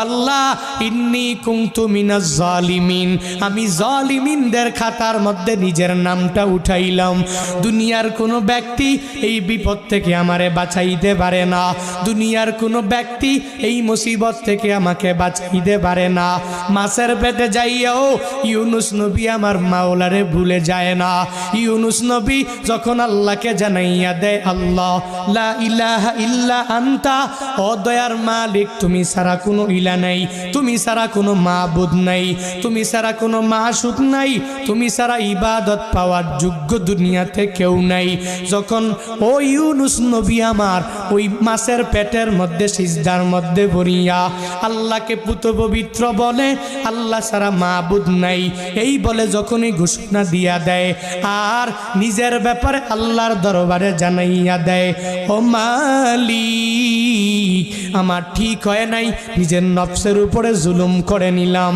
আল্লাহ ইন্নী কুনতু মিনাজ জালিমিন, আমি জালিমিনদের খাতার মধ্যে নিজের নামটা উঠাইলাম। দুনিয়ার কোনো ব্যক্তি এই বিপদ থেকে আমারে বাঁচাইতে পারে না, দুনিয়ার কোনো ব্যক্তি এই মুসিবত থেকে আমাকে বাঁচাইতে পারে না। মাছের পেটে যাইয়াও ইউনুস নবী আমার মাওলারে ভুলে যায় না। ইউনুস নবী যখন আল্লাহকে জানাইয়া দেয়, আল্লাহ লা ইলাহা ইল্লা আনতা, ও দয়ার মালিক তুমি ছাড়া কোনো ইলা নাই, তুমি ছাড়া কোনো মাবুদ নাই, তুমি ছাড়া কোনো মাসুক নাই, তুমি ছাড়া ইবাদত পাওয়ার যোগ্য দুনিয়াতে কেউ নাই। যখন ও ইউনুস নবী আমার ওই মাছের পেটের মধ্যে সিজদার মধ্যে পড়িয়া আল্লাহকে পুত পবিত্র বলে, আল্লাহ ছাড়া মাবুদ নাই এই বলে যখনই ঘোষণা দিয়া দেয় আর নিজের ব্যাপারে আল্লাহর দরবারে জানাইয়া দেয়, ও মালিক আমার ঠিক হয় নাই, নিজের নফসের উপরে জুলুম করে নিলাম।